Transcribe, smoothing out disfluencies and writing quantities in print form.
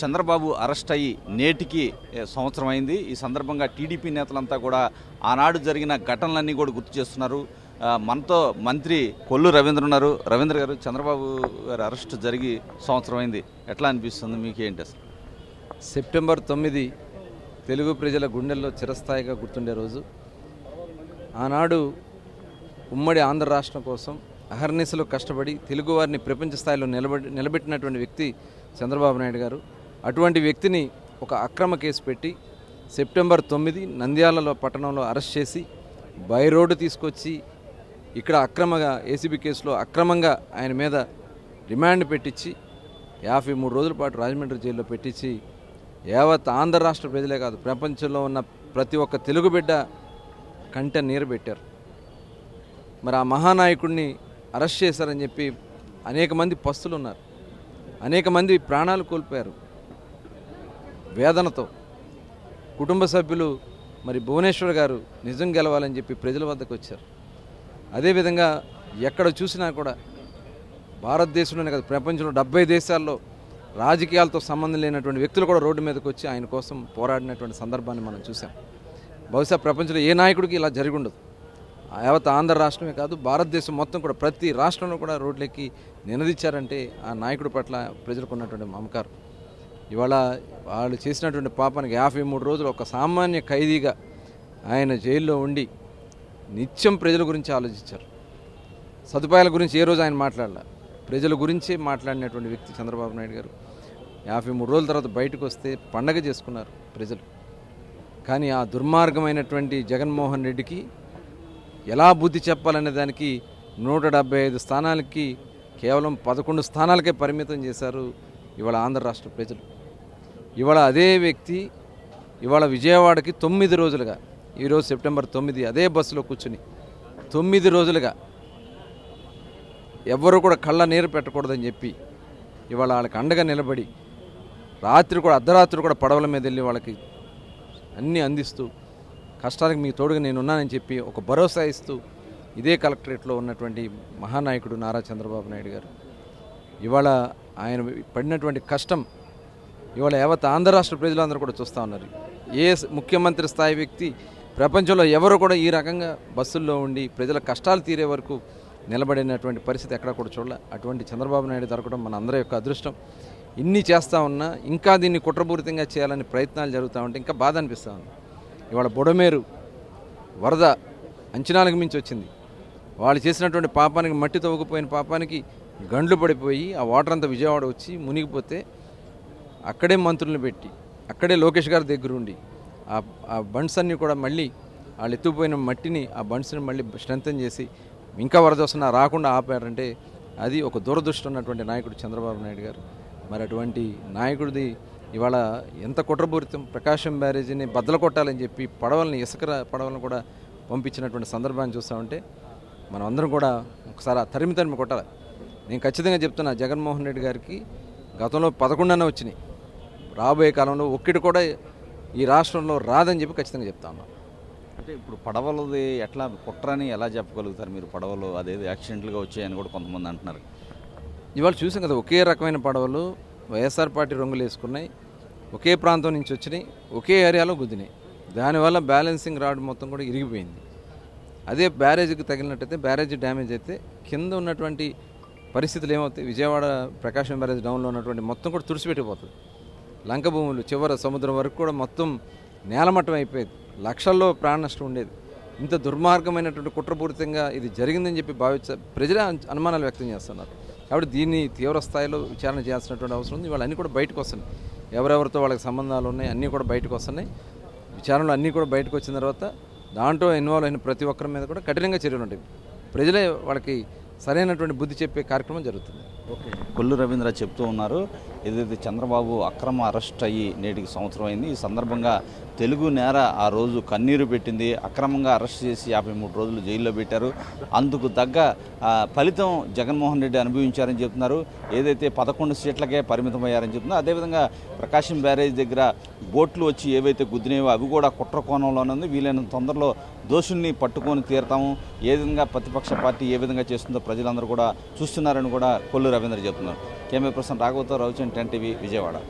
Chandrababu arrest అయ్యి నేటికి సంవత్సరం అయింది. ఈ సందర్భంగా టీడీపీ నేతలంతా కూడా ఆనాడు జరిగిన ఘటనలన్నీ కూడా గుర్తు చేస్తున్నారు. మనతో మంత్రి కొల్లు రవీంద్ర ఉన్నారు. రవీంద్ర గారు, చంద్రబాబు గారి అరెస్ట్ జరిగి సంవత్సరం అయింది, ఎట్లా అనిపిస్తుంది మీకు? ఏంటి అసలు? సెప్టెంబర్ 9 తెలుగు ప్రజల గుండెల్లో చిరస్థాయిగా గుర్తుండే రోజు. ఆనాడు ఉమ్మడి ఆంధ్ర రాష్ట్రం కోసం అహర్నిశలు కష్టపడి తెలుగువారిని ప్రపంచ స్థాయిలో నిలబెట్టినటువంటి వ్యక్తి చంద్రబాబు నాయుడు గారు. అటువంటి వ్యక్తిని ఒక అక్రమ కేసు పెట్టి సెప్టెంబర్ 9 నంద్యాలలో పట్టణంలో అరెస్ట్ చేసి బై రోడ్డు తీసుకొచ్చి ఇక్కడ అక్రమంగా ఏసీబీ కేసులో అక్రమంగా ఆయన మీద రిమాండ్ పెట్టించి 53 రోజుల పాటు రాజమండ్రి జైల్లో పెట్టించి యావత్ ఆంధ్ర రాష్ట్ర ప్రజలే కాదు, ప్రపంచంలో ఉన్న ప్రతి ఒక్క తెలుగు బిడ్డ కంట నీరు పెట్టారు. మరి ఆ మహానాయకుడిని అరెస్ట్ చేశారని చెప్పి అనేక మంది పస్తులు ఉన్నారు, అనేక మంది ప్రాణాలు కోల్పోయారు వేదనతో. కుటుంబ సభ్యులు మరి భువనేశ్వర్ గారు నిజం గెలవాలని చెప్పి ప్రజల వద్దకు వచ్చారు. అదేవిధంగా ఎక్కడ చూసినా కూడా భారతదేశంలోనే కాదు, ప్రపంచంలో 70 దేశాల్లో రాజకీయాలతో సంబంధం లేనటువంటి వ్యక్తులు కూడా రోడ్డు మీదకి వచ్చి ఆయన కోసం పోరాడినటువంటి సందర్భాన్ని మనం చూసాం. బహుశా ప్రపంచంలో ఏ నాయకుడికి ఇలా జరిగి ఉండదు. యావత్ ఆంధ్ర రాష్ట్రమే కాదు, భారతదేశం మొత్తం కూడా ప్రతి రాష్ట్రంలో కూడా రోడ్లెక్కి నినదించారంటే ఆ నాయకుడి పట్ల ప్రజలకు ఉన్నటువంటి మమకారం. ఇవాళ వాళ్ళు చేసినటువంటి పాపానికి 53 రోజులు ఒక సామాన్య ఖైదీగా ఆయన జైల్లో ఉండి నిత్యం ప్రజల గురించి ఆలోచించారు. సదుపాయాల గురించి ఏ రోజు ఆయన మాట్లాడాల, ప్రజల గురించే మాట్లాడినటువంటి వ్యక్తి చంద్రబాబు నాయుడు గారు. 53 రోజుల తర్వాత బయటకు వస్తే పండగ చేసుకున్నారు ప్రజలు. కానీ ఆ దుర్మార్గమైనటువంటి జగన్మోహన్ రెడ్డికి ఎలా బుద్ధి చెప్పాలనే దానికి 175 స్థానాలకి కేవలం 11 స్థానాలకే పరిమితం చేశారు ఇవాళ ఆంధ్ర రాష్ట్ర ప్రజలు. ఇవాళ అదే వ్యక్తి ఇవాళ విజయవాడకి 9 రోజులుగా, ఈరోజు సెప్టెంబర్ 9 అదే బస్సులో కూర్చుని 9 రోజులుగా ఎవ్వరూ కూడా కళ్ళ నీరు పెట్టకూడదని చెప్పి ఇవాళ వాళ్ళకి అండగా నిలబడి రాత్రి కూడా అర్ధరాత్రి కూడా పడవల మీద వెళ్ళి వాళ్ళకి అన్నీ అందిస్తూ కష్టానికి మీ తోడుగా నేనున్నానని చెప్పి ఒక భరోసా ఇస్తూ ఇదే కలెక్టరేట్లో ఉన్నటువంటి మహానాయకుడు నారా చంద్రబాబు నాయుడు గారు ఇవాళ ఆయన పడినటువంటి కష్టం ఇవాళ యావత్ ఆంధ్ర రాష్ట్ర ప్రజలందరూ కూడా చూస్తూ ఉన్నారు. ఏ ముఖ్యమంత్రి స్థాయి వ్యక్తి ప్రపంచంలో ఎవరు కూడా ఈ రకంగా బస్సుల్లో ఉండి ప్రజల కష్టాలు తీరే వరకు నిలబడినటువంటి పరిస్థితి ఎక్కడ కూడా చూడాలి. అటువంటి చంద్రబాబు నాయుడు దొరకడం మన అందరి యొక్క అదృష్టం. ఇన్ని చేస్తూ ఉన్నా ఇంకా దీన్ని కుట్రపూరితంగా చేయాలని ప్రయత్నాలు జరుగుతూ ఉంటే ఇంకా బాధ అనిపిస్తూ ఉంది. ఇవాళ బుడమేరు వరద అంచనాలకు మించి వచ్చింది. వాళ్ళు చేసినటువంటి పాపానికి, మట్టి తవ్వుకుపోయిన పాపానికి గండ్లు పడిపోయి ఆ వాటర్ అంతా విజయవాడ వచ్చి మునిగిపోతే అక్కడే మంత్రులను పెట్టి అక్కడే లోకేష్ గారి దగ్గర ఉండి ఆ బండ్స్ అన్నీ కూడా మళ్ళీ వాళ్ళు ఎత్తుకుపోయిన మట్టిని ఆ బండ్స్ని మళ్ళీ స్ట్రెంథన్ చేసి ఇంకా వరద వస్తున్నా రాకుండా ఆపారంటే అది ఒక దురదృష్టం ఉన్నటువంటి నాయకుడు చంద్రబాబు నాయుడు గారు. మరి అటువంటి నాయకుడిది ఇవాళ ఎంత కుట్రపూరితం. ప్రకాశం బ్యారేజీని బద్దలు కొట్టాలని చెప్పి పడవల్ని, ఇసుక పడవలను కూడా పంపించినటువంటి సందర్భాన్ని చూస్తామంటే మనం అందరం కూడా ఒకసారి ఆ తరిమి కొట్టాలి. నేను ఖచ్చితంగా చెప్తున్నా, జగన్మోహన్ రెడ్డి గారికి గతంలో 11 వచ్చినాయి, రాబోయే కాలంలో ఒక్కటి కూడా ఈ రాష్ట్రంలో రాదని చెప్పి ఖచ్చితంగా చెప్తా ఉన్నాం. అంటే ఇప్పుడు పడవలది ఎట్లా కుట్రని ఎలా చెప్పగలుగుతారు మీరు? పడవలు అదేదో యాక్సిడెంట్లుగా వచ్చాయని కూడా కొంతమంది అంటున్నారు. ఇవాళ చూసాం కదా, ఒకే రకమైన పడవలు వైఎస్ఆర్ పార్టీ రంగులు వేసుకున్నాయి, ఒకే ప్రాంతం నుంచి వచ్చినాయి, ఒకే ఏరియాలో గుద్దినాయి. దానివల్ల బ్యాలెన్సింగ్ రాడ్ మొత్తం కూడా ఇరిగిపోయింది. అదే బ్యారేజీకి తగిలినట్టయితే, బ్యారేజీ డ్యామేజ్ అయితే కింద ఉన్నటువంటి పరిస్థితులు ఏమవుతాయి? విజయవాడ ప్రకాశం బ్యారేజ్ డౌన్లో ఉన్నటువంటి మొత్తం కూడా తుడిచిపెట్టిపోతుంది. లంక భూములు చివర సముద్రం వరకు కూడా మొత్తం నేలమట్టం అయిపోయేది, లక్షల్లో ప్రాణ నష్టం ఉండేది. ఇంత దుర్మార్గమైనటువంటి కుట్రపూరితంగా ఇది జరిగిందని చెప్పి ప్రజలే అనుమానాలు వ్యక్తం చేస్తున్నారు. కాబట్టి దీన్ని తీవ్ర స్థాయిలో విచారణ చేయాల్సినటువంటి అవసరం ఉంది. ఇవాళ అన్నీ కూడా బయటకు వస్తున్నాయి, ఎవరెవరితో వాళ్ళకి సంబంధాలు ఉన్నాయి అన్నీ కూడా బయటకు వస్తున్నాయి. విచారణలో అన్నీ కూడా బయటకు వచ్చిన తర్వాత దాంట్లో ఇన్వాల్వ్ అయిన ప్రతి ఒక్కరి మీద కూడా కఠినంగా చర్యలు ఉంటాయి. ప్రజలే వాళ్ళకి సరైనటువంటి బుద్ధి చెప్పే కార్యక్రమం జరుగుతుంది. ఓకే, కొల్లు రవీంద్ర చెప్తూ ఉన్నారు, ఏదైతే చంద్రబాబు అక్రమ అరెస్ట్ అయ్యి నేటికి సంవత్సరం అయింది. ఈ సందర్భంగా తెలుగు నేర ఆ రోజు కన్నీరు పెట్టింది. అక్రమంగా అరెస్ట్ చేసి 53 రోజులు జైల్లో పెట్టారు. అందుకు తగ్గ ఫలితం జగన్మోహన్ రెడ్డి అనుభవించారని చెప్తున్నారు. ఏదైతే 11 సీట్లకే పరిమితమయ్యారని చెప్తున్నారు. అదేవిధంగా ప్రకాశం బ్యారేజ్ దగ్గర బోట్లు వచ్చి ఏవైతే గుద్దినాయో అవి కూడా కుట్ర కోణంలోనే ఉంది. వీలైనంత తొందరలో దోషుల్ని పట్టుకొని తీరతాము. ఏ విధంగా ప్రతిపక్ష పార్టీ ఏ విధంగా చేస్తుందో ప్రజలందరూ కూడా చూస్తున్నారని కూడా కొల్లు రవీంద్ర చెప్తున్నారు. కెమెరా పర్సన్ రాఘవతో రవిచంద్ర, 10 టీవీ, విజయవాడ.